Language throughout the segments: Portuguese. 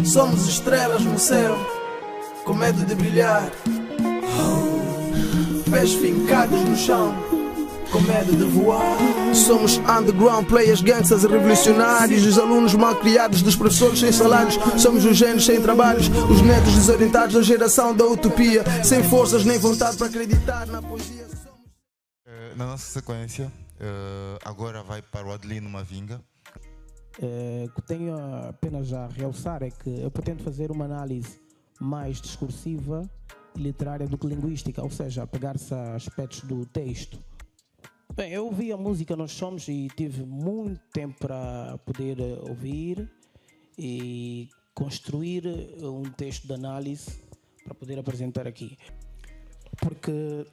Somos estrelas no céu, com medo de brilhar. Pés fincados no chão, com medo de voar. Somos underground players, gangsters e revolucionários. Os alunos mal criados, dos professores sem salários. Somos os gênios sem trabalhos, os netos desorientados da geração da utopia, sem forças nem vontade para acreditar na poesia. Na nossa sequência, agora vai para o Adelino Mavinga. O que tenho apenas a realçar é que eu pretendo fazer uma análise mais discursiva e literária do que linguística, ou seja, pegar-se a aspectos do texto. Bem, eu ouvi a música Nós Somos e tive muito tempo para poder ouvir e construir um texto de análise para poder apresentar aqui. Porque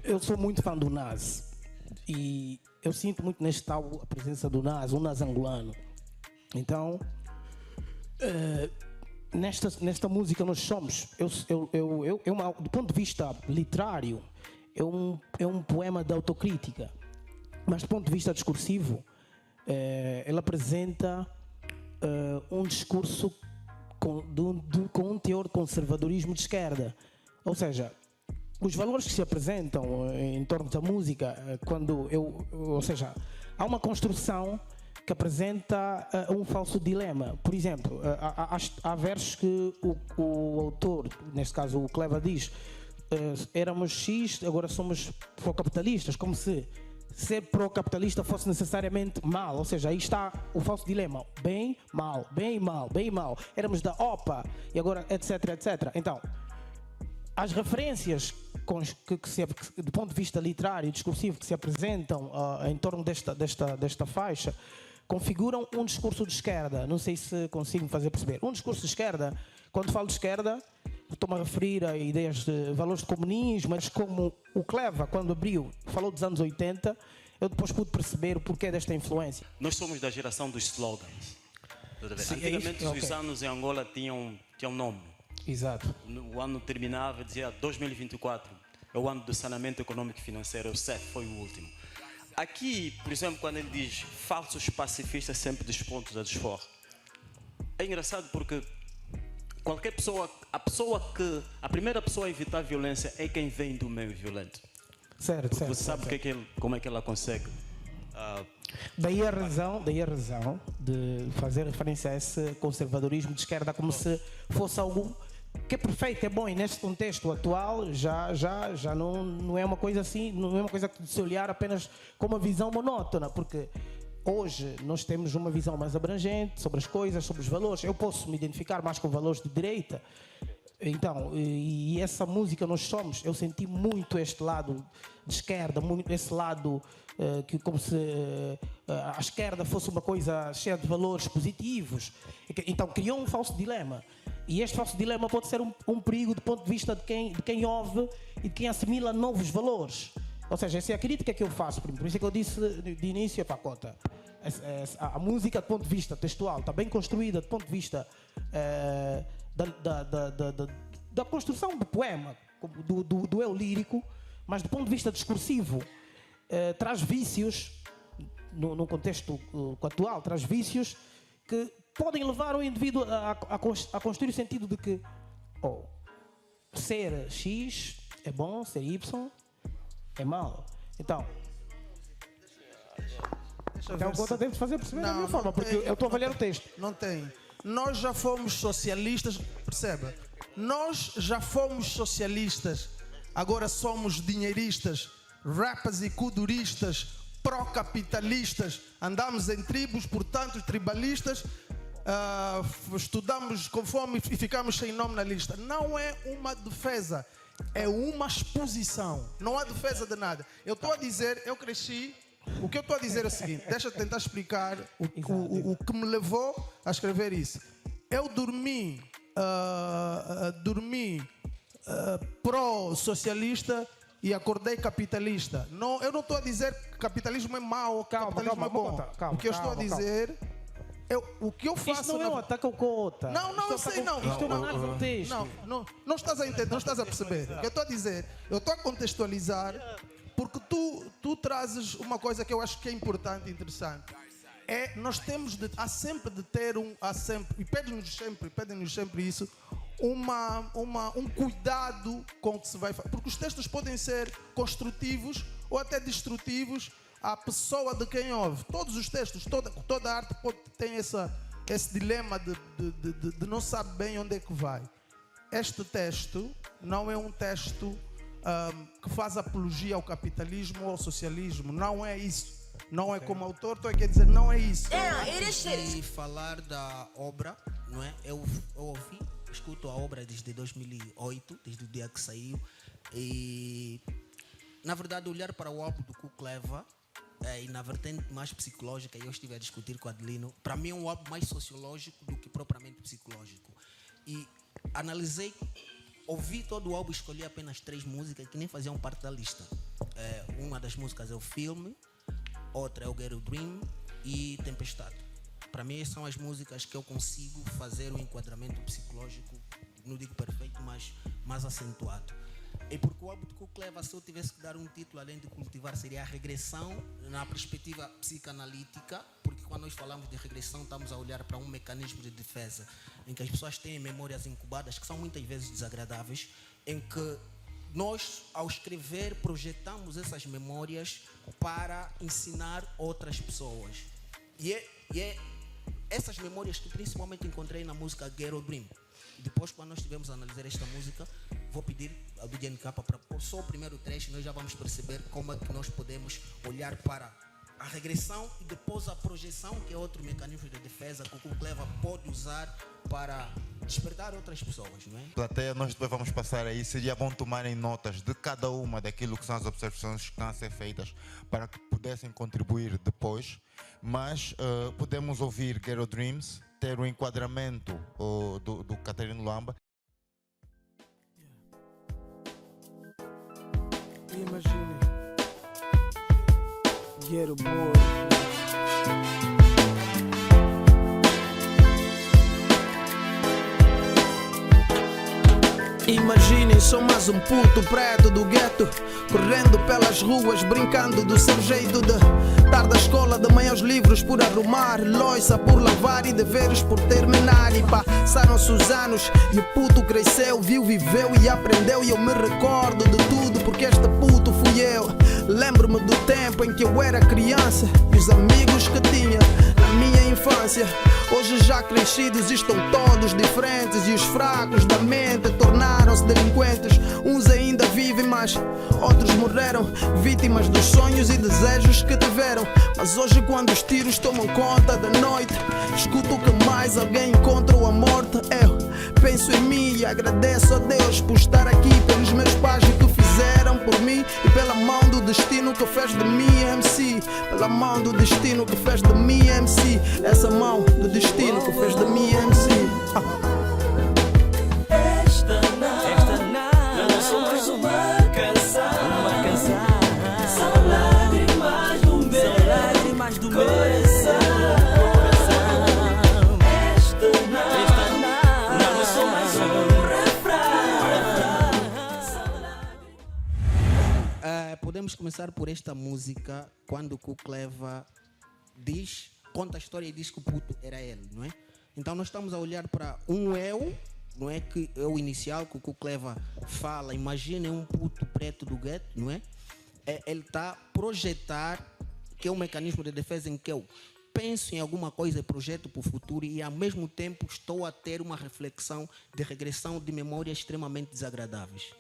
eu sou muito fã do Nas e eu sinto muito neste álbum a presença do Nas, um Nas angolano. Então, nesta música Nós Somos, do ponto de vista literário, é um poema de autocrítica, mas do ponto de vista discursivo, ele apresenta um discurso com um teor de conservadorismo de esquerda. Ou seja, os valores que se apresentam em torno da música, ou seja, há uma construção que apresenta um falso dilema. Por exemplo, há versos que o autor, neste caso o Cleva, diz: éramos X, agora somos pró-capitalistas, como se ser pró-capitalista fosse necessariamente mal. Ou seja, aí está o falso dilema: bem, mal, bem, mal, bem, mal. Éramos da OPA e agora etc, etc. Então, as referências do ponto de vista literário e discursivo que se apresentam em torno desta faixa configuram um discurso de esquerda. Não sei se consigo fazer perceber. Um discurso de esquerda, quando falo de esquerda, estou-me a referir a ideias de valores de comunismo, mas como o Cleva, quando abriu, falou dos anos 80, eu depois pude perceber o porquê desta influência. Nós somos da geração dos slogans. Antigamente os anos em Angola tinham nome. Exato. O ano terminava e dizia 2024 é o ano do saneamento econômico e financeiro, o CEF foi o último. Aqui, por exemplo, quando ele diz falsos pacifistas sempre dos pontos a desforra, é engraçado porque qualquer pessoa, a primeira pessoa a evitar violência é quem vem do meio violento. Certo. Você sabe como é que ela consegue. Daí a razão de fazer referência a esse conservadorismo de esquerda como se fosse algo que é perfeito, é bom, e neste contexto atual já não é uma coisa assim, não é uma coisa de se olhar apenas com uma visão monótona, porque hoje nós temos uma visão mais abrangente sobre as coisas, sobre os valores. Eu posso me identificar mais com valores de direita. Então, e essa música Nós Somos, eu senti muito este lado de esquerda, muito esse lado que como se a esquerda fosse uma coisa cheia de valores positivos. Então criou um falso dilema. E este falso dilema pode ser um perigo do ponto de vista de quem ouve e de quem assimila novos valores. Ou seja, essa é a crítica que eu faço. Por isso é que eu disse de início, Cota, a música do ponto de vista textual está bem construída do ponto de vista da construção do poema, do eu lírico, mas do ponto de vista discursivo traz vícios, no contexto atual, traz vícios que podem levar o indivíduo a construir o sentido de que ser X é bom, ser Y é mau. Então Cota deve fazer perceber da minha forma, porque eu estou a avaliar o texto. Não tem. Nós já fomos socialistas, perceba? Nós já fomos socialistas, agora somos dinheiristas, rapas e kuduristas, pró-capitalistas, andamos em tribos, portanto tribalistas, estudamos com fome e ficamos sem nome na lista. Não é uma defesa, é uma exposição, não há defesa de nada. Eu estou a dizer, eu cresci. O que eu estou a dizer é o seguinte, deixa eu tentar explicar o que me levou a escrever isso. Eu dormi pró-socialista e acordei capitalista. Não, eu não estou a dizer que capitalismo é mau ou capitalismo é bom. O que eu estou a dizer... o que eu faço... Isto não é um ataque ao Cota. Não, eu sei, não. Isto é uma análise do texto. Não estás a entender, não estás a perceber. O que eu estou a dizer, eu estou a contextualizar porque tu trazes uma coisa que eu acho que é importante e interessante. nós temos há sempre de ter e pedem-nos sempre isso, um cuidado com o que se vai fazer, porque os textos podem ser construtivos ou até destrutivos à pessoa de quem ouve. Todos os textos, toda a arte tem esse dilema de não saber bem onde é que vai. Este texto não é um texto que faz apologia ao capitalismo ou ao socialismo, não é isso. Não é como autor, quer dizer, não é isso. E falar da obra, não é? Eu escuto a obra desde 2008, desde o dia que saiu, e na verdade olhar para o álbum do Ku Kleva e na vertente mais psicológica, eu estive a discutir com o Adelino, para mim é um álbum mais sociológico do que propriamente psicológico. E analisei, ouvi todo o álbum, escolhi apenas 3 músicas que nem faziam parte da lista. Uma das músicas é o Filme, outra é o Get a Dream e Tempestade. Para mim são as músicas que eu consigo fazer um enquadramento psicológico, não digo perfeito, mas mais acentuado. E porque o álbum de Ku Kleva, se eu tivesse que dar um título além de cultivar, seria a regressão na perspectiva psicanalítica, porque quando nós falamos de regressão estamos a olhar para um mecanismo de defesa em que as pessoas têm memórias incubadas que são muitas vezes desagradáveis, em que nós, ao escrever, projetamos essas memórias para ensinar outras pessoas. E é essas memórias que principalmente encontrei na música Get a Dream. Depois, quando nós estivermos a analisar esta música, vou pedir ao DJ NK para pôr só o primeiro trecho, nós já vamos perceber como é que nós podemos olhar para a regressão e depois a projeção, que é outro mecanismo de defesa que o Ku Kleva pode usar para despertar outras pessoas, não é? Plateia, nós depois vamos passar aí. Seria bom tomarem notas de cada uma daquilo que são as observações que estão a ser feitas para que pudessem contribuir depois. Mas podemos ouvir Get a Dreams, ter um enquadramento do Catarino Luamba. Imagine, get a boy. Imaginem, sou mais um puto preto do gueto, correndo pelas ruas, brincando do seu jeito de estar da escola, de manhã os livros por arrumar, loiça por lavar e deveres por terminar. E passaram-se os anos e o puto cresceu, viveu e aprendeu. E eu me recordo de tudo porque este puto fui eu. Lembro-me do tempo em que eu era criança e os amigos que tinha na minha infância. Hoje já crescidos estão todos diferentes e os fracos da mente tornaram-se delinquentes. Uns ainda vivem, mas outros morreram, vítimas dos sonhos e desejos que tiveram. Mas hoje, quando os tiros tomam conta da noite, escuto que mais alguém encontrou a morte. Eu penso em mim e agradeço a Deus por estar aqui, pelos meus pais e que fizeram por mim, e pela mão do destino que fez de mim MC. Pela mão do destino que fez de mim MC. Essa mão do destino que fez de mim MC. Esta não é só mais uma canção. São lágrimas do meu coração. Esta não é só mais um refrão. Podemos começar por esta música, quando o Ku Kleva conta a história e diz que o puto era ele, não é? Então nós estamos a olhar para um eu, não é? Que é o inicial que o Ku Kleva fala. Imaginem um puto preto do gueto, não é? Ele está a projetar, que é um mecanismo de defesa em que eu penso em alguma coisa e projeto para o futuro, e ao mesmo tempo estou a ter uma reflexão de regressão de memórias extremamente desagradáveis.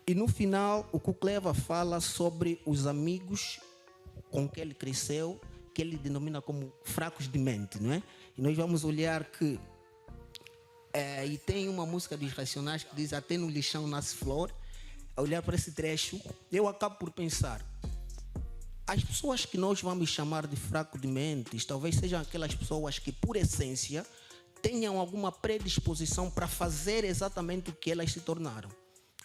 E no final o Ku Kleva fala sobre os amigos com que ele cresceu, que ele denomina como fracos de mente, não é? E nós vamos olhar que e tem uma música dos Racionais que diz: até no lixão nasce flor. A olhar para esse trecho, eu acabo por pensar, as pessoas que nós vamos chamar de fraco de mentes, talvez sejam aquelas pessoas que, por essência, tenham alguma predisposição para fazer exatamente o que elas se tornaram.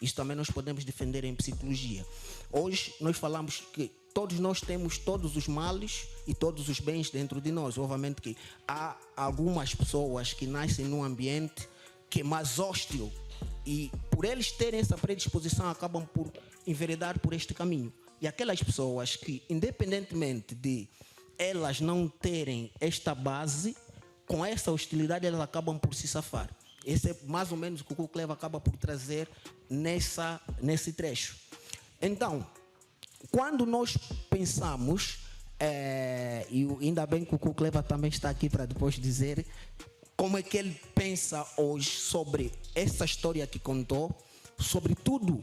Isso também nós podemos defender em psicologia. Hoje nós falamos que todos nós temos todos os males e todos os bens dentro de nós. Obviamente que há algumas pessoas que nascem num ambiente que é mais hostil e por eles terem essa predisposição acabam por enveredar por este caminho. E aquelas pessoas que, independentemente de elas não terem esta base, com essa hostilidade elas acabam por se safar. Esse é mais ou menos o que o Cleva acaba por trazer nesse trecho. Então, quando nós pensamos, e ainda bem que o Cleva também está aqui para depois dizer como é que ele pensa hoje sobre essa história que contou, sobretudo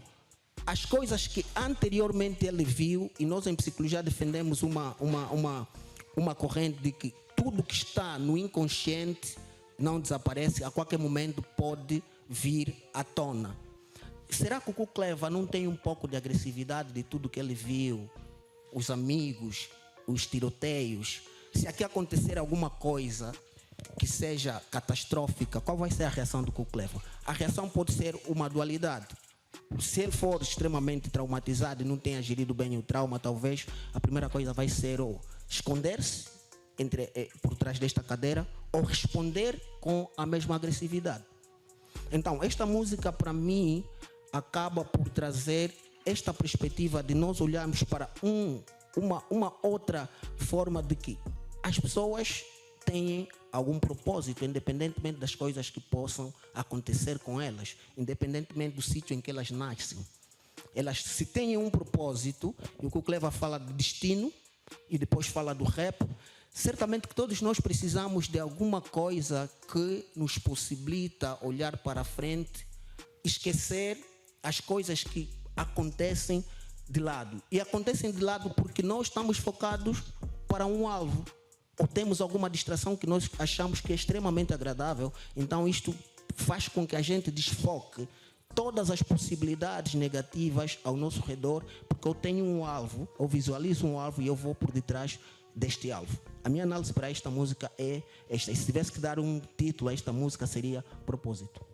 as coisas que anteriormente ele viu, e nós em psicologia defendemos uma corrente de que tudo que está no inconsciente não desaparece, a qualquer momento pode vir à tona. Será que o Cleva não tem um pouco de agressividade de tudo que ele viu? Os amigos, os tiroteios. Se aqui acontecer alguma coisa que seja catastrófica, qual vai ser a reação do Cleva? A reação pode ser uma dualidade. Se ele for extremamente traumatizado e não tenha gerido bem o trauma, talvez a primeira coisa vai ser ou esconder-se por trás desta cadeira ou responder com a mesma agressividade. Então, esta música para mim acaba por trazer esta perspectiva de nós olharmos para uma outra forma de que as pessoas têm algum propósito, independentemente das coisas que possam acontecer com elas, independentemente do sítio em que elas nascem. Elas, se têm um propósito, e o Cleva fala de destino e depois fala do rap, certamente que todos nós precisamos de alguma coisa que nos possibilita olhar para a frente, esquecer as coisas que acontecem de lado. E acontecem de lado porque nós estamos focados para um alvo, ou temos alguma distração que nós achamos que é extremamente agradável. Então isto faz com que a gente desfoque todas as possibilidades negativas ao nosso redor, porque eu tenho um alvo, eu visualizo um alvo e eu vou por detrás deste alvo. A minha análise para esta música é esta. E se tivesse que dar um título a esta música, seria Propósito.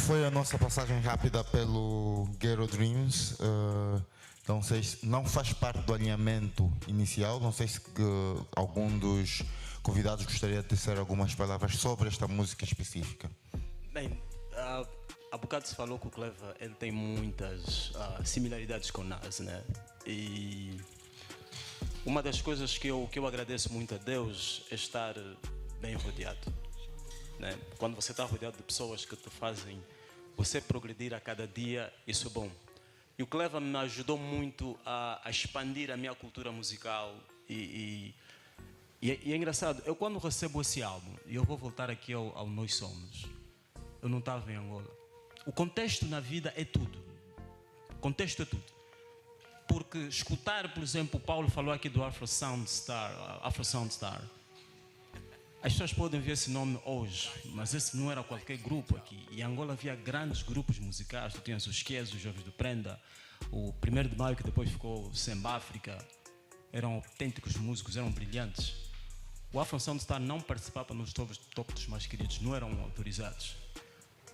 Foi a nossa passagem rápida pelo Ghetto Dreams. Não sei se não faz parte do alinhamento inicial. Não sei se algum dos convidados gostaria de dizer algumas palavras sobre esta música específica. Bem, há bocado se falou que o Cleva ele tem muitas similaridades com o Nas, né? E uma das coisas que eu agradeço muito a Deus é estar bem rodeado, né? Quando você está rodeado de pessoas que te fazem você progredir a cada dia, isso é bom. E o Cleva me ajudou muito a expandir a minha cultura musical e é engraçado, eu quando recebo esse álbum, e eu vou voltar aqui ao Nós Somos, eu não estava em Angola. O contexto na vida é tudo. O contexto é tudo. Porque escutar, por exemplo, o Paulo falou aqui do Afro Sound Star. As pessoas podem ver esse nome hoje, mas esse não era qualquer grupo aqui. Em Angola havia grandes grupos musicais. Tu tinhas os Ques, os Jovens do Prenda, o 1º de Maio, que depois ficou Semba África. Eram autênticos músicos, eram brilhantes. O Afro Sound Star não participava nos top dos mais queridos, não eram autorizados.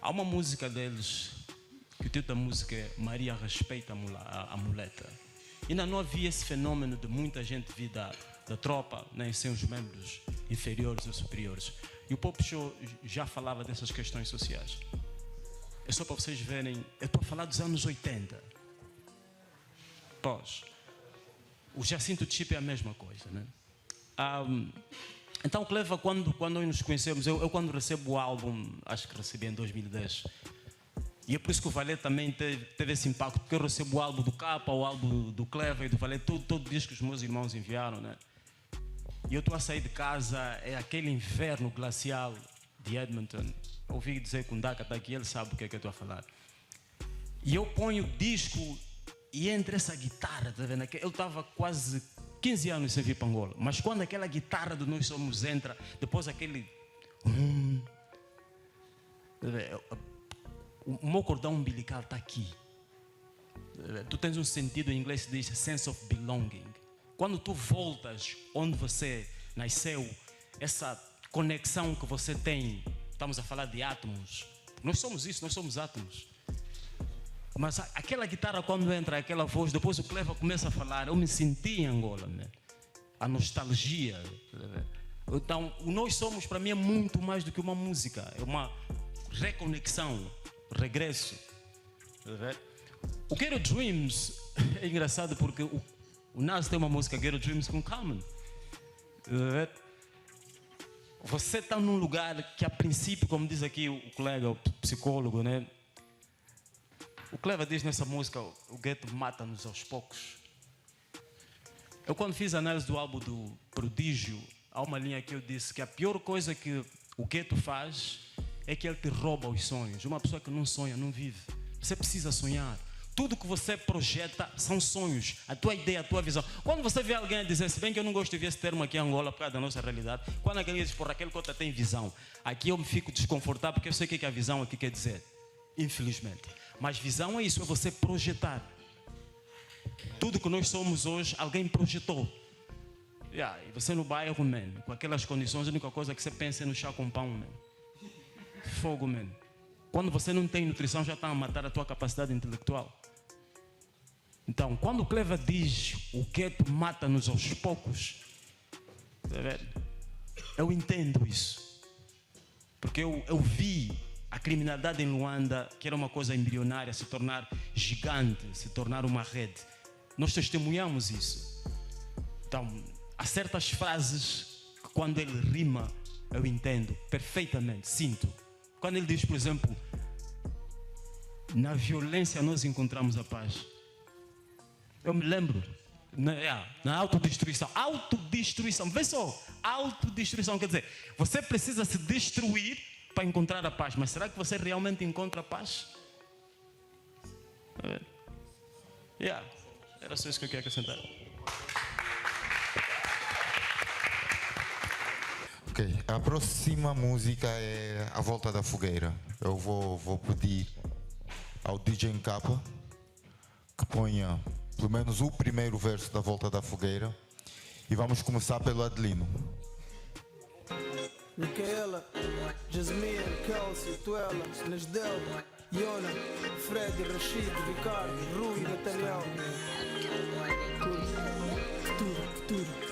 Há uma música deles, que o título da música é Maria Respeita a Muleta. Ainda não havia esse fenômeno de muita gente vir da tropa, né, sem os membros inferiores ou superiores. E o Pop Show já falava dessas questões sociais. É só para vocês verem, eu estou a falar dos anos 80. O Jacinto Chip é a mesma coisa, né? Então, Cleva, quando nós nos conhecemos, eu quando recebo o álbum, acho que recebi em 2010, e é por isso que o Valé também teve esse impacto, porque eu recebo o álbum do Capa, o álbum do Cleva e do Valé, todo disco que os meus irmãos enviaram, né? E eu estou a sair de casa, é aquele inverno glacial de Edmonton. Ouvi dizer que o Ndaka está aqui, ele sabe o que é que eu estou a falar. E eu ponho o disco e entra essa guitarra, tá vendo? Eu estava quase 15 anos sem vir para Angola, mas quando aquela guitarra de Nós Somos entra, depois aquele... O meu cordão umbilical está aqui. Tu tens um sentido, em inglês se diz sense of belonging. Quando tu voltas onde você nasceu, essa conexão que você tem, estamos a falar de átomos. Nós somos isso, nós somos átomos. Mas aquela guitarra quando entra, aquela voz, depois o Cleva começa a falar, eu me senti em Angola, né? A nostalgia. Então, o Nós Somos para mim é muito mais do que uma música, é reconexão, regresso. O Ghetto Dreams é engraçado porque o Nas tem uma música Ghetto Dreams com Common. Você está num lugar que a princípio, como diz aqui o colega, o psicólogo, né? O Cleva diz nessa música, o gueto mata-nos aos poucos. Eu quando fiz a análise do álbum do Prodígio, há uma linha que eu disse que a pior coisa que o gueto faz é que ele te rouba os sonhos. Uma pessoa que não sonha, não vive. Você precisa sonhar. Tudo que você projeta são sonhos. A tua ideia, a tua visão. Quando você vê alguém dizer, se bem que eu não gosto de ver esse termo aqui em Angola por causa da nossa realidade, quando alguém diz, porra, aquele cota tem visão, aqui eu me fico desconfortável porque eu sei o que a visão aqui quer dizer. Infelizmente. Mas visão é isso, é você projetar. Tudo que nós somos hoje, alguém projetou. E você no bairro, man, com aquelas condições, a única coisa que você pensa é no chá com pão, man. Fogo, man. Quando você não tem nutrição, já está a matar a tua capacidade intelectual. Então, quando o Cleva diz o gueto mata-nos aos poucos, eu entendo isso. Porque eu vi a criminalidade em Luanda, que era uma coisa embrionária, se tornar gigante, se tornar uma rede. Nós testemunhamos isso. Então, há certas frases que quando ele rima, eu entendo perfeitamente, sinto. Quando ele diz, por exemplo, na violência nós encontramos a paz. Eu me lembro, na autodestruição. Autodestruição, vê só, autodestruição, quer dizer, você precisa se destruir para encontrar a paz, mas será que você realmente encontra a paz? Era só isso que eu queria acrescentar. Ok, a próxima música é A Volta da Fogueira. Eu vou pedir ao DJ Capa que ponha pelo menos o primeiro verso da Volta da Fogueira e vamos começar pelo Adelino. Micaela, Jasmine, Kelsey, Tuela, Nesdel, Iona, Fred, Rashid, Ricardo, Rui, Nathaniel. Futuro.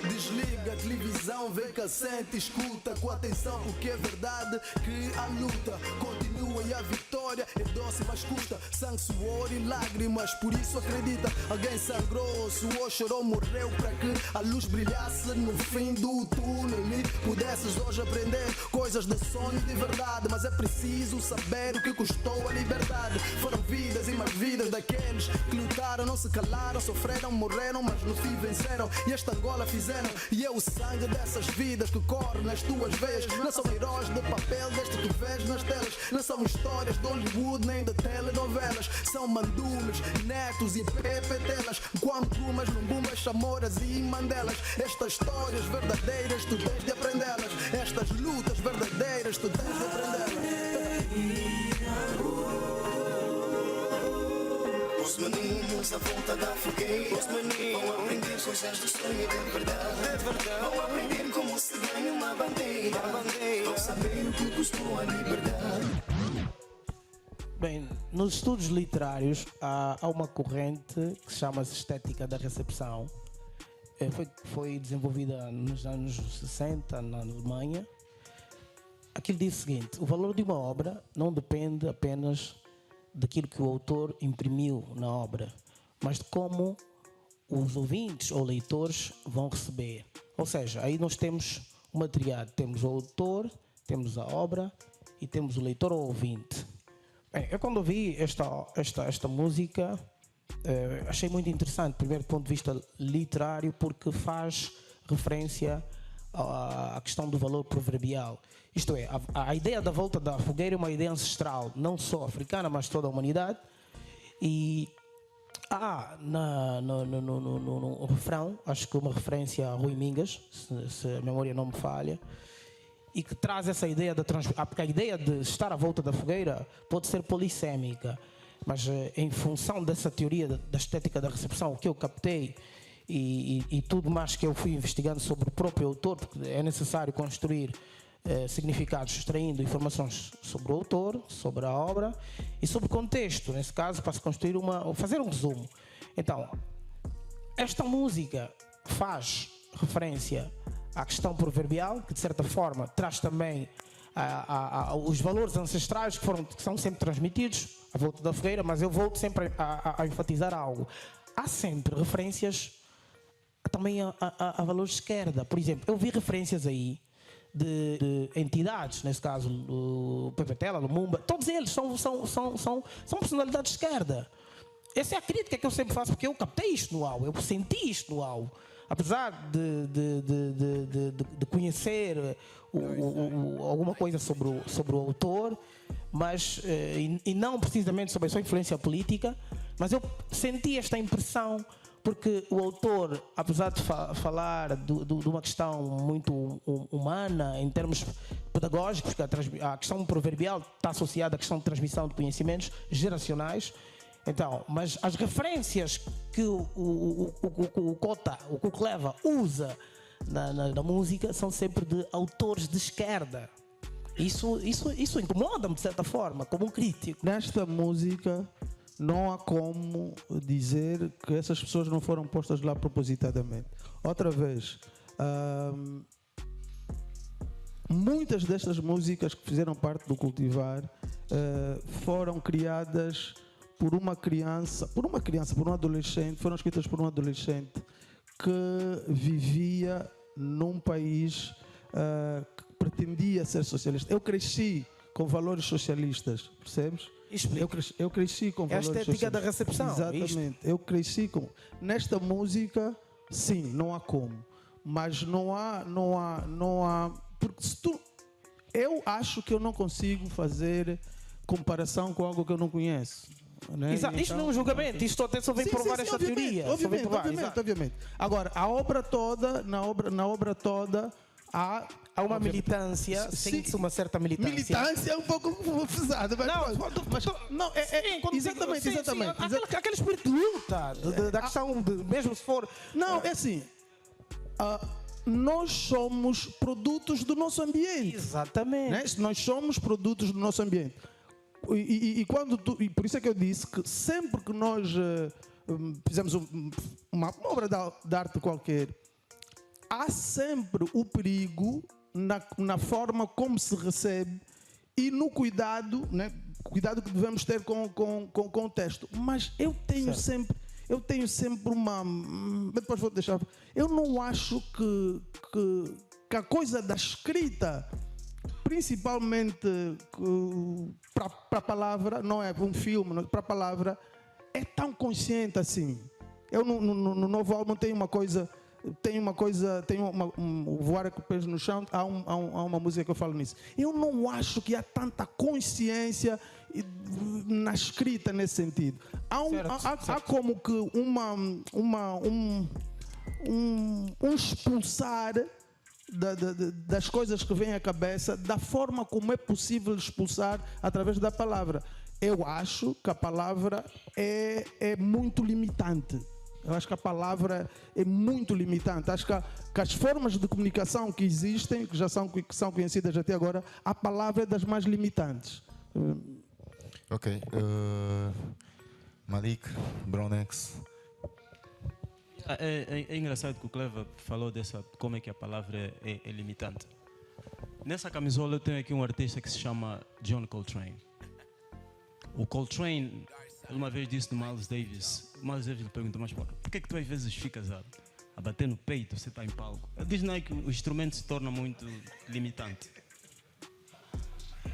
Desliga a televisão, vê cassete, escuta com atenção, porque é verdade que a luta continua e a vitória é doce, mas curta. Sangue, suor e lágrimas, por isso acredita. Alguém sangrou, suou, chorou, morreu para que a luz brilhasse no fim do túnel e pudesses hoje aprender coisas de sonho de verdade. Mas é preciso saber o que custou a liberdade. Foram vidas e mais vidas daqueles que lutaram, não se calaram, sofreram, morreram, mas no fim venceram. E esta Angola fizeram, e é o sangue dessas vidas que corre nas tuas veias. Não são heróis de papel deste que vês nas telas, não são histórias de Hollywood nem de telenovelas. São mandumes, netos e pepetelas, quantumas, lumbumbas, chamoras e mandelas. Estas histórias verdadeiras tu tens de aprendê-las. Estas lutas verdadeiras tu tens de aprendê-las. Os meninos à volta da fogueira, os meninos vão aprender coisas do sonho de verdade. Vão aprender como se ganha uma bandeira. Vão saber o que custou a liberdade. Bem, nos estudos literários há uma corrente que se chama-se estética da recepção. Foi desenvolvida nos anos 60 na Alemanha. Aquilo diz o seguinte: o valor de uma obra não depende apenas daquilo que o autor imprimiu na obra, mas de como os ouvintes ou leitores vão receber. Ou seja, aí nós temos uma triade. Temos o autor, temos a obra e temos o leitor ou ouvinte. Bem, eu quando ouvi esta música, achei muito interessante, primeiro do ponto de vista literário, porque faz referência à questão do valor proverbial. Isto é, a ideia da volta da fogueira é uma ideia ancestral, não só africana, mas toda a humanidade. E há no refrão, acho que uma referência a Rui Mingas, se a memória não me falha, e que traz essa ideia da porque a ideia de estar à volta da fogueira pode ser polissêmica, mas em função dessa teoria da estética da recepção, o que eu captei e tudo mais que eu fui investigando sobre o próprio autor, porque é necessário construir significados extraindo informações sobre o autor, sobre a obra e sobre o contexto, nesse caso, para se construir fazer um resumo. Então, esta música faz referência a questão proverbial, que de certa forma traz também os valores ancestrais que são sempre transmitidos à volta da fogueira, mas eu volto sempre a enfatizar algo. Há sempre referências também a valores de esquerda. Por exemplo, eu vi referências aí de entidades, nesse caso o PPTela, Lumumba, todos eles são personalidades de esquerda. Essa é a crítica que eu sempre faço, porque eu captei isto no AU, eu senti isto no AU. Apesar de conhecer alguma coisa sobre o autor, mas, e não precisamente sobre a sua influência política, mas eu senti esta impressão, porque o autor, apesar de falar de uma questão muito humana, em termos pedagógicos, a questão proverbial está associada à questão de transmissão de conhecimentos geracionais. Então, mas as referências que o Cota, o Kukleva usa na música são sempre de autores de esquerda. Isso incomoda-me de certa forma, como um crítico. Nesta música não há como dizer que essas pessoas não foram postas lá propositadamente. Outra vez, muitas destas músicas que fizeram parte do Cultivar foram criadas por uma criança, por um adolescente, foram escritas por um adolescente que vivia num país que pretendia ser socialista. Eu cresci com valores socialistas, percebes? Eu cresci com valores socialistas. É a estética da recepção. Exatamente. Eu cresci com... Nesta música, sim, não há como. Mas não há... Porque se tu... Eu acho que eu não consigo fazer comparação com algo que eu não conheço. Né? Exato. Isto não é um julgamento, isto até só vem provar esta teoria. Obviamente. Agora, a obra toda, na obra toda, há uma militância, sente-se uma certa militância. Militância é um pouco pesada, mas exatamente. Aquele espírito de luta, da questão de, mesmo se for... Não, é assim, nós somos produtos do nosso ambiente. Exatamente. Né? Nós somos produtos do nosso ambiente. E por isso é que eu disse que sempre que nós fizemos uma obra de arte qualquer, há sempre o perigo na forma como se recebe e no cuidado, né? Cuidado que devemos ter com o texto. Mas eu tenho sempre uma... Depois vou deixar... Eu não acho que a coisa da escrita, principalmente para a palavra, não é um filme, para a palavra, é tão consciente assim. Eu no novo álbum tenho o Voar com Pés no Chão, há uma música que eu falo nisso. Eu não acho que há tanta consciência na escrita nesse sentido. Há como que um expulsar das coisas que vêm à cabeça, da forma como é possível expulsar através da palavra. Eu acho que a palavra é muito limitante. Eu acho que a palavra é muito limitante. Acho que as formas de comunicação que existem, que são conhecidas até agora, a palavra é das mais limitantes. Ok. Malik, Bronex. É engraçado que o Cleva falou como é que a palavra é limitante. Nessa camisola eu tenho aqui um artista que se chama John Coltrane. O Coltrane, uma vez disse do Miles Davis, lhe perguntou, mas por que tu às vezes ficas a bater no peito, você está em palco? Ele diz não, é que o instrumento se torna muito limitante.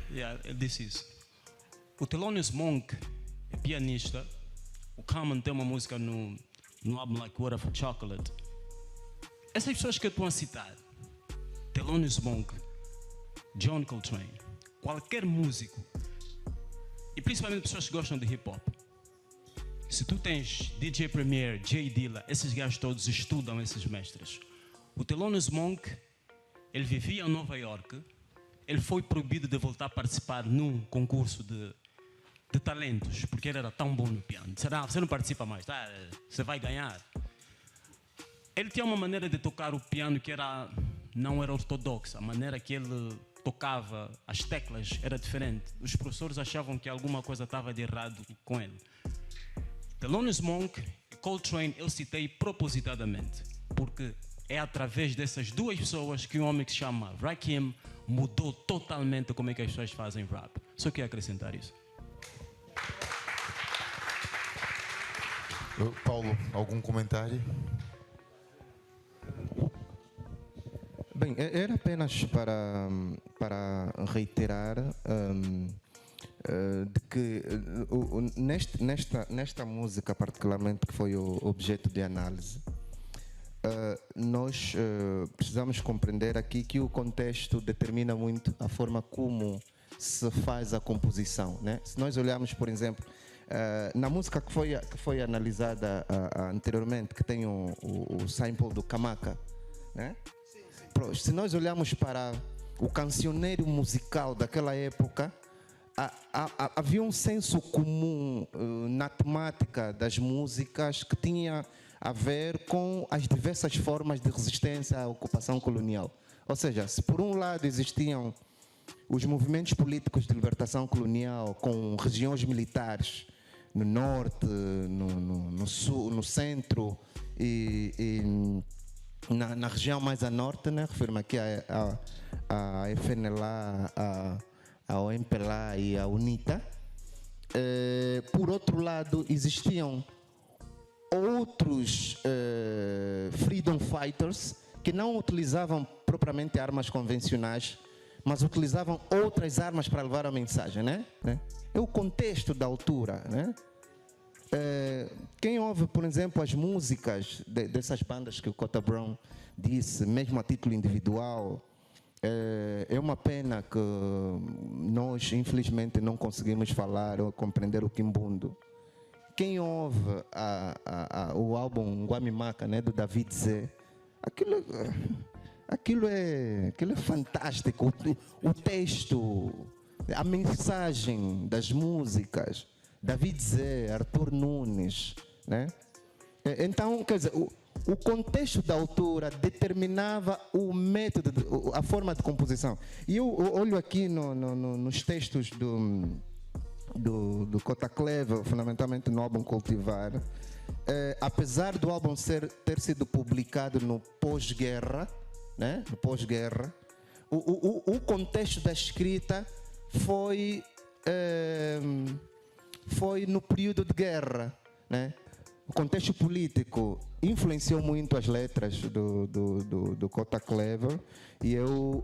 Ele disse isso. O Thelonious Monk é pianista. O Common tem uma música no álbum Like Water for Chocolate. Essas pessoas que eu estou a citar, Thelonious Monk, John Coltrane, qualquer músico, e principalmente pessoas que gostam de hip hop, se tu tens DJ Premier, Jay Dilla, esses gajos todos estudam esses mestres. O Thelonious Monk, ele vivia em Nova York, ele foi proibido de voltar a participar num concurso de talentos, porque ele era tão bom no piano. Será? Você não participa mais, tá? Você vai ganhar. Ele tinha uma maneira de tocar o piano que não era ortodoxa. A maneira que ele tocava as teclas era diferente. Os professores achavam que alguma coisa estava de errado com ele. Thelonious Monk e Coltrane eu citei propositadamente, porque é através dessas duas pessoas que um homem que se chama Rakim mudou totalmente como é que as pessoas fazem rap. Só queria acrescentar isso. Paulo, algum comentário? Bem, era apenas para reiterar de que nesta música particularmente, que foi o objeto de análise, nós precisamos compreender aqui que o contexto determina muito a forma como se faz a composição, né? Se nós olharmos, por exemplo, na música que foi analisada anteriormente, que tem o sample do Kamaka, né? Se nós olharmos para o cancioneiro musical daquela época, havia um senso comum na temática das músicas que tinha a ver com as diversas formas de resistência à ocupação colonial. Ou seja, se por um lado existiam os movimentos políticos de libertação colonial com regiões militares no norte, no sul, no centro e na região mais a norte, né? Refiro-me aqui a FNLA, a OMPLA e a UNITA. Por outro lado, existiam outros freedom fighters que não utilizavam propriamente armas convencionais, mas utilizavam outras armas para levar a mensagem, né? É o contexto da altura, né? Quem ouve, por exemplo, as músicas dessas bandas que o Cota Brown disse, mesmo a título individual, é uma pena que nós, infelizmente, não conseguimos falar ou compreender o Kimbundo. Quem ouve o álbum Guamimaka, né, do David Z, aquilo é fantástico. O texto, a mensagem das músicas, David Z, Arthur Nunes, né? Então, quer dizer, o contexto da altura determinava o método, a forma de composição. E eu olho aqui nos textos do Cota Clever, fundamentalmente no álbum Cultivar, apesar do álbum ter sido publicado no pós-guerra, né? No pós-guerra, o contexto da escrita foi no período de guerra, né? O contexto político influenciou muito as letras do Cota Clever, e eu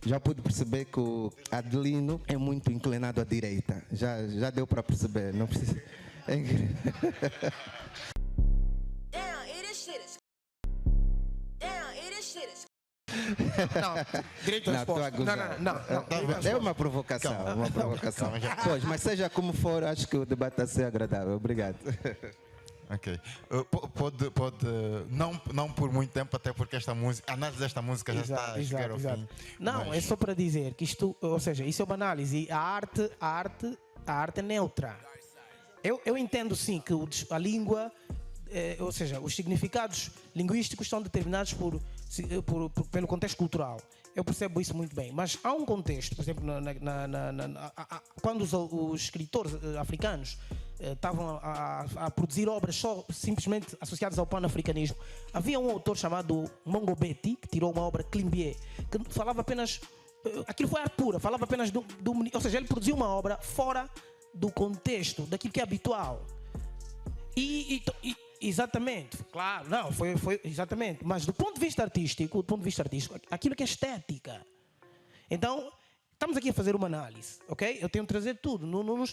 já pude perceber que o Adelino é muito inclinado à direita. Já deu para perceber, não precisa. É incrível. Não, direito de resposta. Não. É uma provocação. Pois, mas seja como for, acho que o debate está a ser agradável. Obrigado. Ok. Pode não por muito tempo, até porque a análise desta música já está a chegar ao fim. Não, é só para dizer que isto, ou seja, isso é uma análise. A arte é neutra. Eu entendo sim que a língua, ou seja, os significados linguísticos são determinados pelo contexto cultural. Eu percebo isso muito bem, mas há um contexto, por exemplo, quando os escritores africanos estavam a produzir obras só simplesmente associadas ao pan-africanismo, havia um autor chamado Mongo Betty, que tirou uma obra Klimbie, que falava apenas, aquilo foi arte pura, falava apenas ou seja, ele produziu uma obra fora do contexto, daquilo que é habitual. Exatamente, claro, não, foi exatamente, mas do ponto de vista artístico, aquilo que é estética. Então, estamos aqui a fazer uma análise, ok? Eu tenho que trazer tudo.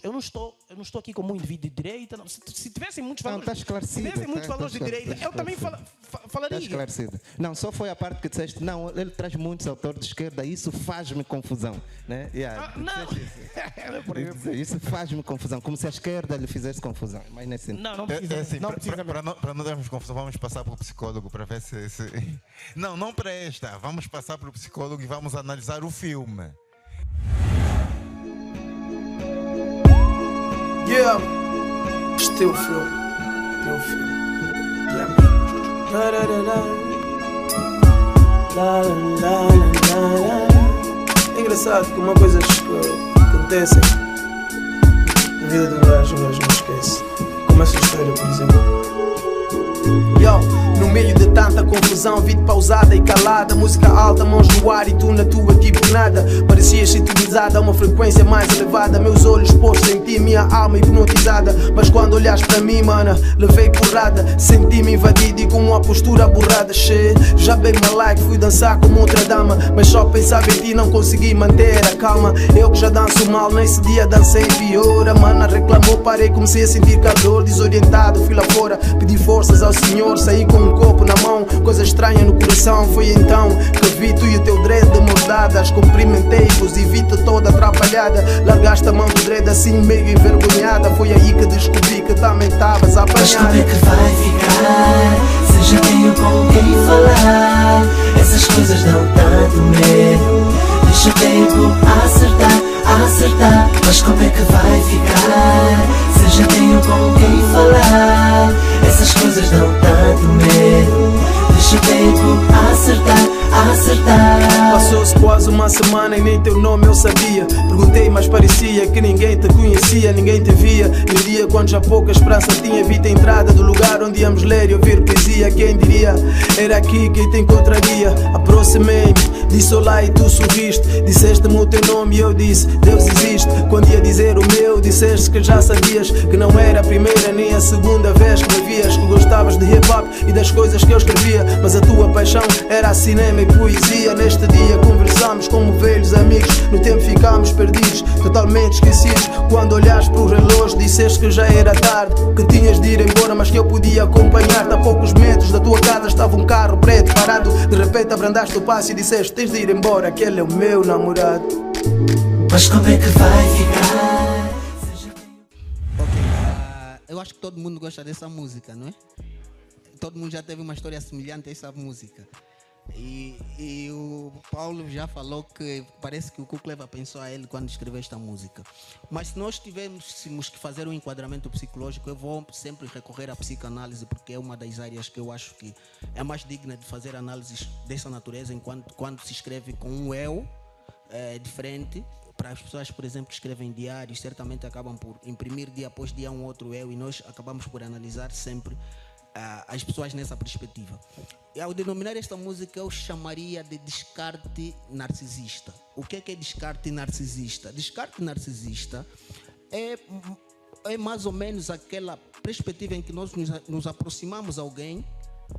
Eu não estou aqui como um indivíduo de direita. Não. Se tivessem muitos valores, valores de direita, eu também falaria. Está esclarecido. Não, só foi a parte que disseste, não, ele traz muitos autores de esquerda, isso faz-me confusão, né? Não. Isso faz-me confusão, como se a esquerda lhe fizesse confusão. Mas não é assim. Não precisa. Assim, para não darmos confusão, vamos passar para o psicólogo para ver se... Não para esta. Vamos passar para o psicólogo e vamos analisar o filme. Yeah, still feel. Yeah. É engraçado que uma coisa que acontece na vida do gajo, não esquece. Como essa história, por exemplo. No meio de tanta confusão visão, vida pausada e calada. Música alta, mãos no ar e tu na tua tipo nada. Parecias sintonizada a uma frequência mais elevada. Meus olhos postos em ti, minha alma hipnotizada. Mas quando olhas para mim, mana, levei porrada. Senti-me invadido e com uma postura borrada. Che, já bem my like, fui dançar como outra dama. Mas só pensava em ti, não consegui manter a calma. Eu que já danço mal, nesse dia dancei pior. A mana reclamou, parei, comecei a sentir calor. Desorientado, fui lá fora, pedi forças ao Senhor. Saí com um copo na mão, coisa estranha no coração. Foi então que vi tu e o teu dread de mãos dadas. Cumprimentei-vos e vi-te toda atrapalhada. Largaste a mão do dread assim meio envergonhada. Foi aí que descobri que também estavas apanhada. Mas como é que vai ficar? Se já tenho com quem falar. Essas coisas dão tanto medo. Deixa o tempo acertar. Mas como é que vai ficar? Se já tenho com quem falar. Essas coisas dão tanto medo. Deixa o tempo acertar. Passou-se quase uma semana e nem teu nome eu sabia. Perguntei, mas parecia que ninguém te conhecia, ninguém te via. E o dia quando já pouca esperança tinha, vi-te a entrada do lugar onde íamos ler e ouvir poesia. Quem diria, era aqui quem te encontraria. Aproximei-me, disse olá e tu sorriste. Disseste-me o teu nome e eu disse, Deus existe. Quando ia dizer o meu, disseste que já sabias que não era a primeira nem a segunda vez que me vias. Que gostavas de hip-hop e das coisas que eu escrevia. Mas a tua paixão era a cinema e poesia. Neste dia conversamos como velhos amigos. No tempo ficámos perdidos, totalmente esquecidos. Quando olhaste para o relógio disseste que já era tarde, que tinhas de ir embora mas que eu podia acompanhar-te. A poucos metros da tua casa estava um carro preto parado. De repente abrandaste o passo e disseste, tens de ir embora, aquele é o meu namorado. Mas como é que vai ficar? Eu acho que todo mundo gosta dessa música, não é? Todo mundo já teve uma história semelhante a essa música. E o Paulo já falou que parece que o Kukleva pensou a ele quando escreveu esta música. Mas se nós tivéssemos que fazer um enquadramento psicológico, eu vou sempre recorrer à psicanálise, porque é uma das áreas que eu acho que é mais digna de fazer análises dessa natureza, enquanto quando se escreve com um eu diferente. Para as pessoas, por exemplo, que escrevem diários, certamente acabam por imprimir dia após dia um outro eu, e nós acabamos por analisar sempre as pessoas nessa perspectiva. E ao denominar esta música, eu chamaria de descarte narcisista. O que é descarte narcisista? Descarte narcisista é mais ou menos aquela perspectiva em que nós nos aproximamos a alguém,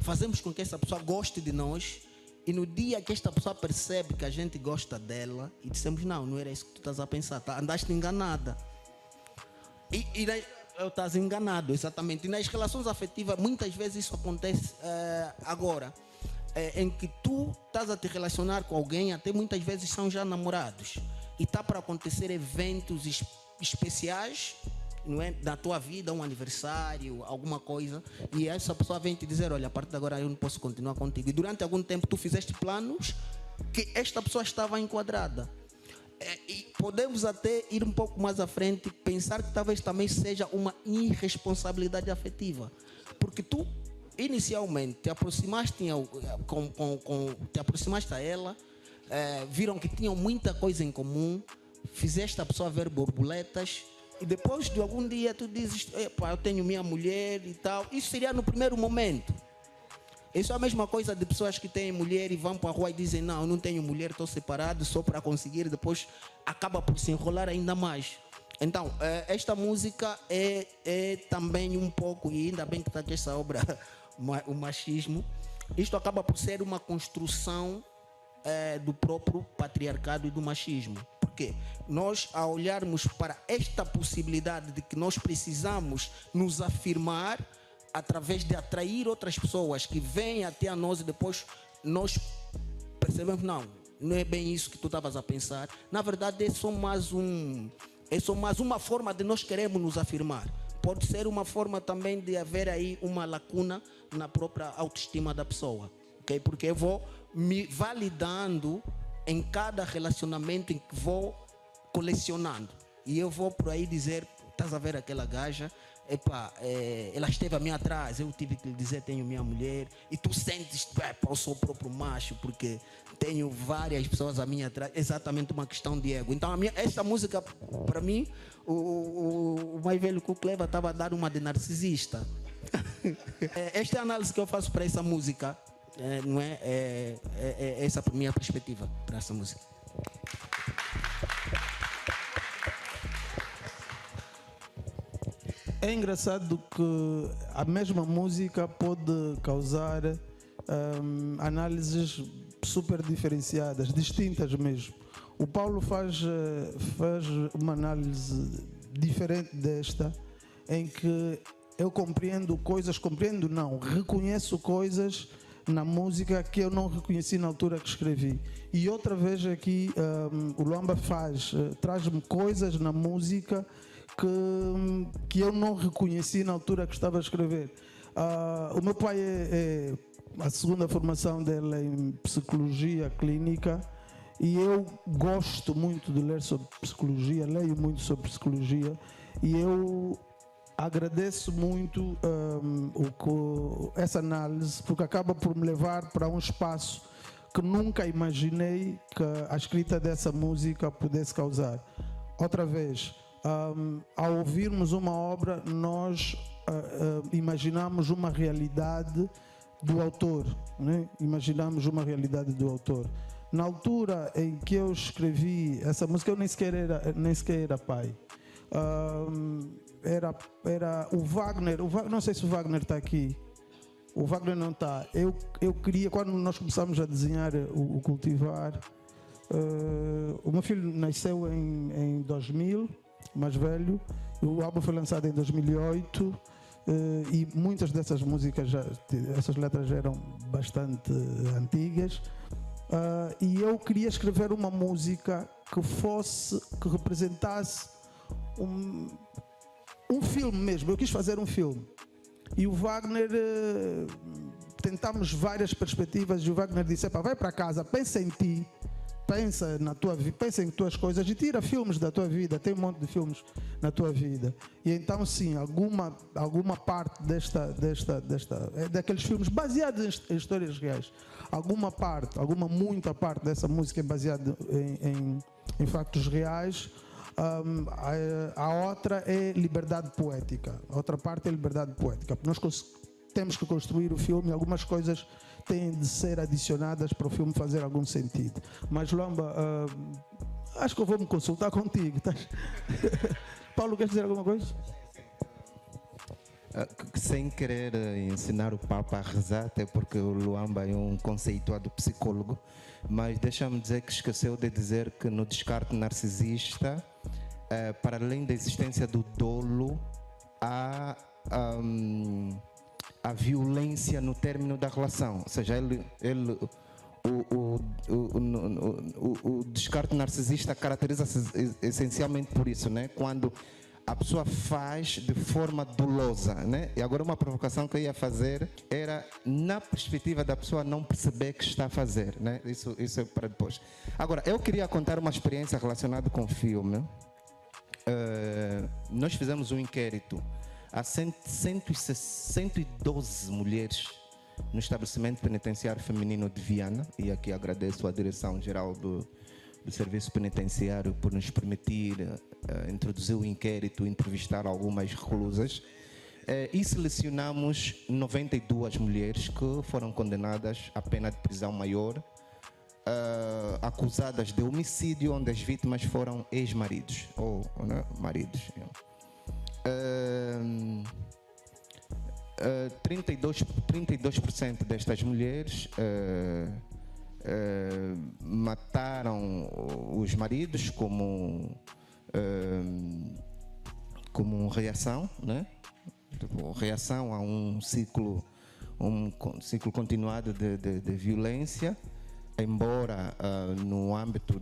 fazemos com que essa pessoa goste de nós, e no dia que esta pessoa percebe que a gente gosta dela, e dissemos, não era isso que tu estás a pensar, andaste enganada. Eu estás enganado, exatamente. E nas relações afetivas, muitas vezes isso acontece agora, em que tu estás a te relacionar com alguém, até muitas vezes são já namorados, e está para acontecer eventos especiais, não é, da tua vida, um aniversário, alguma coisa, e essa pessoa vem te dizer, olha, a partir de agora eu não posso continuar contigo. E durante algum tempo tu fizeste planos que esta pessoa estava enquadrada. E podemos até ir um pouco mais à frente, pensar que talvez também seja uma irresponsabilidade afetiva, porque tu inicialmente te aproximaste a ela, viram que tinham muita coisa em comum, fizeste a pessoa ver borboletas, e depois de algum dia tu dizes, eu tenho minha mulher e tal. Isso seria no primeiro momento. Isso é a mesma coisa de pessoas que têm mulher e vão para a rua e dizem, não, eu não tenho mulher, estou separado só para conseguir, depois acaba por se enrolar ainda mais. Então, esta música é também um pouco, e ainda bem que está aqui essa obra, o machismo. Isto acaba por ser uma construção do próprio patriarcado e do machismo. Porque nós, ao olharmos para esta possibilidade de que nós precisamos nos afirmar através de atrair outras pessoas que vêm até a nós, e depois nós percebemos, não é bem isso que tu estavas a pensar. Na verdade, é só mais uma forma de nós queremos nos afirmar. Pode ser uma forma também de haver aí uma lacuna na própria autoestima da pessoa, okay? Porque eu vou me validando em cada relacionamento em que vou colecionando, e eu vou por aí dizer, estás a ver aquela gaja, ela esteve a mim atrás, eu tive que lhe dizer, tenho minha mulher, e tu sentes, eu sou o próprio macho, porque tenho várias pessoas a mim atrás. Exatamente uma questão de ego. Então essa música, para mim, o mais velho Kukleva estava a dar uma de narcisista. Esta é a análise que eu faço para essa música. não é? É essa a minha perspectiva para essa música. É engraçado que a mesma música pode causar análises super diferenciadas, distintas mesmo. O Paulo faz uma análise diferente desta, em que eu reconheço coisas na música que eu não reconheci na altura que escrevi. E outra vez aqui o Luamba traz-me coisas na música que eu não reconheci na altura que estava a escrever. O meu pai a segunda formação dele é em psicologia clínica e eu gosto muito de ler sobre psicologia, leio muito sobre psicologia e eu agradeço muito essa análise, porque acaba por me levar para um espaço que nunca imaginei que a escrita dessa música pudesse causar. Outra vez, ao ouvirmos uma obra, nós imaginamos uma realidade do autor, né? Imaginamos uma realidade do autor. Na altura em que eu escrevi essa música, eu nem sequer era pai. Era o Wagner, não sei se o Wagner está aqui. O Wagner não está. Eu queria, quando nós começamos a desenhar o Cultivar, o meu filho nasceu em 2000, mais velho. O álbum foi lançado em 2008 e muitas dessas músicas, essas letras já eram bastante antigas. E eu queria escrever uma música que representasse um filme mesmo. Eu quis fazer um filme. E o Wagner, tentámos várias perspectivas e o Wagner disse: vai para casa, pensa em ti, pensa na tua vida, pensa em tuas coisas e tira filmes da tua vida, tem um monte de filmes na tua vida. E então sim, alguma parte daqueles filmes baseados em histórias reais, muita parte dessa música é baseada em factos reais. A outra é liberdade poética. A outra parte é liberdade poética. Nós temos que construir o filme, algumas coisas têm de ser adicionadas para o filme fazer algum sentido. Mas Luamba, acho que eu vou me consultar contigo. Tá? Paulo, queres dizer alguma coisa? Sem querer ensinar o Papa a rezar, até porque o Luamba é um conceituado psicólogo, mas deixa-me dizer que esqueceu de dizer que no descarte narcisista, para além da existência do dolo, há a violência no término da relação. Ou seja, o descarte narcisista caracteriza-se essencialmente por isso, né? Quando a pessoa faz de forma dolosa, né? E agora uma provocação que eu ia fazer era na perspectiva da pessoa não perceber que está a fazer, né? Isso é para depois. Agora, eu queria contar uma experiência relacionada com o filme. Nós fizemos um inquérito a 112 mulheres no estabelecimento penitenciário feminino de Viana, e aqui agradeço à Direção-Geral do Serviço Penitenciário por nos permitir introduzir o inquérito, entrevistar algumas reclusas, e selecionamos 92 mulheres que foram condenadas à pena de prisão maior, acusadas de homicídio, onde as vítimas foram ex-maridos ou maridos. 32% destas mulheres mataram os maridos como reação, né? Reação a um ciclo continuado de violência, embora no âmbito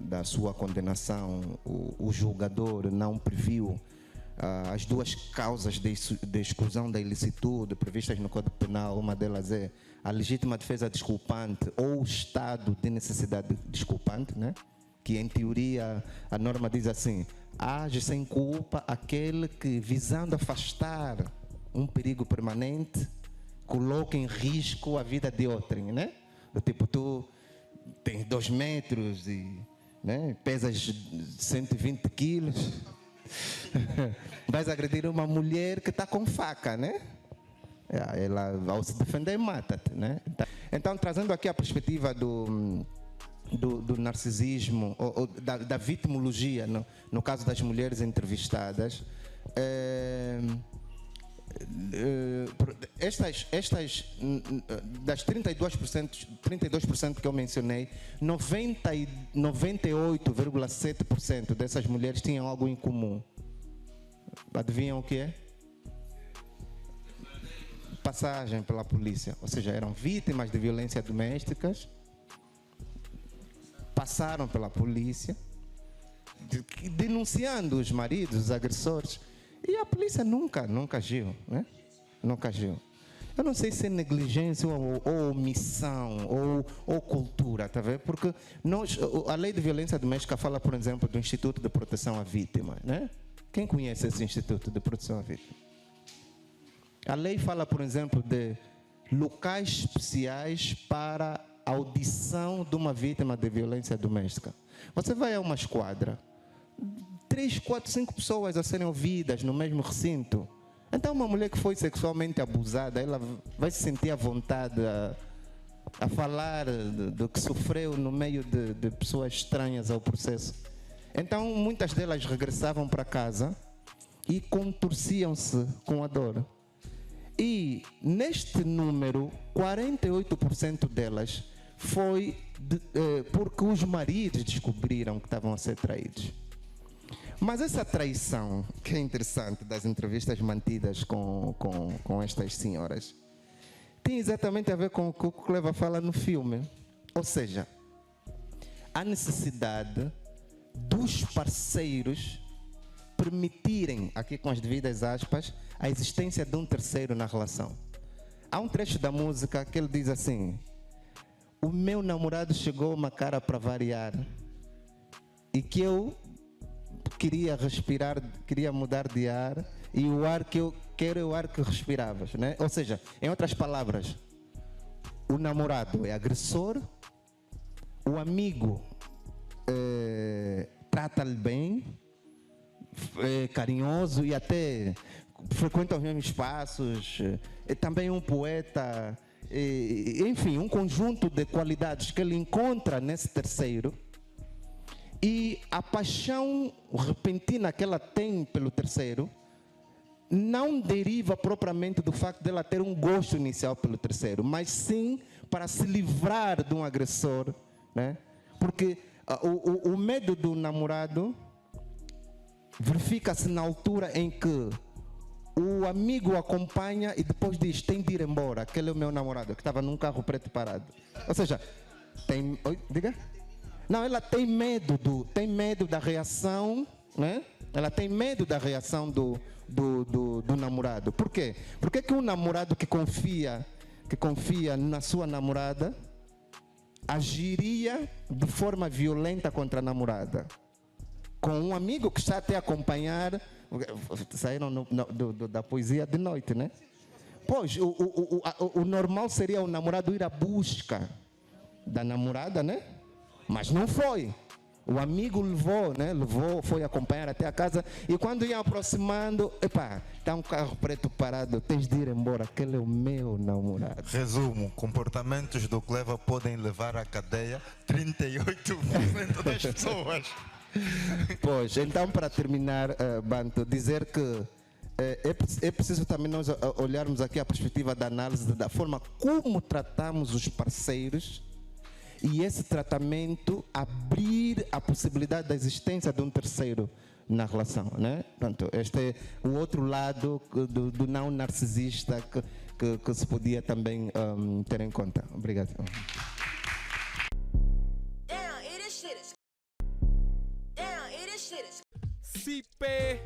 da sua condenação o julgador não previu as duas causas de exclusão da ilicitude previstas no Código Penal. Uma delas é a legítima defesa desculpante ou o estado de necessidade desculpante, né? Que em teoria a norma diz assim: age sem culpa aquele que, visando afastar um perigo permanente, coloca em risco a vida de outrem, né? Do tipo, tu tens 2 metros e, né, pesas 120 quilos, vais agredir uma mulher que está com faca, né? Ela, ao se defender, mata-te, né? Então, Então, trazendo aqui a perspectiva do narcisismo, ou da vitimologia, no caso das mulheres entrevistadas, das 32% que eu mencionei, 98,7% dessas mulheres tinham algo em comum. Adivinham o que é? Passagem pela polícia, ou seja, eram vítimas de violência domésticas, passaram pela polícia, denunciando os maridos, os agressores, e a polícia nunca agiu, né? Nunca agiu. Eu não sei se é negligência ou omissão ou cultura, tá vendo? Porque a lei de violência doméstica fala, por exemplo, do Instituto de Proteção à Vítima, né? Quem conhece esse Instituto de Proteção à Vítima? A lei fala, por exemplo, de locais especiais para audição de uma vítima de violência doméstica. Você vai a uma esquadra, 3, 4, 5 pessoas a serem ouvidas no mesmo recinto. Então, uma mulher que foi sexualmente abusada, ela vai se sentir à vontade a falar do que sofreu no meio de pessoas estranhas ao processo. Então, muitas delas regressavam para casa e contorciam-se com a dor. E neste número, 48% delas foi porque os maridos descobriram que estavam a ser traídos. Mas essa traição, que é interessante, das entrevistas mantidas com estas senhoras, tem exatamente a ver com o que o Cleva fala no filme. Ou seja, a necessidade dos parceiros permitirem, aqui com as devidas aspas, a existência de um terceiro na relação. Há um trecho da música que ele diz assim: o meu namorado chegou uma cara para variar e que eu queria respirar, queria mudar de ar, e o ar que eu quero é o ar que respiravas, né? Ou seja, em outras palavras, o namorado é agressor, o amigo trata-lhe bem, é carinhoso e até frequenta os mesmos espaços, é também um poeta, enfim, um conjunto de qualidades que ele encontra nesse terceiro. E a paixão repentina que ela tem pelo terceiro não deriva propriamente do facto dela ter um gosto inicial pelo terceiro, mas sim para se livrar de um agressor, né? Porque o medo do namorado verifica-se na altura em que o amigo o acompanha e depois diz: tem de ir embora, aquele é o meu namorado, que estava num carro preto parado. Ou seja, tem... Oi, diga? Não, ela tem medo da reação, né? Ela tem medo da reação do namorado. Por quê? Porque que um namorado que confia na sua namorada agiria de forma violenta contra a namorada? Com um amigo que está até a acompanhar, saíram da poesia de noite, né? Pois, o normal seria o namorado ir à busca da namorada, né? Mas não foi. O amigo levou, foi acompanhar até a casa, e quando ia aproximando, está um carro preto parado, tens de ir embora, aquele é o meu namorado. Resumo: comportamentos do Cleva podem levar à cadeia 38% das pessoas. Pois, então, para terminar, Banto, dizer que é preciso também nós olharmos aqui a perspectiva da análise da forma como tratamos os parceiros, e esse tratamento abrir a possibilidade da existência de um terceiro na relação, né? Portanto, este é o outro lado do não narcisista que se podia também ter em conta. Obrigado. Se perde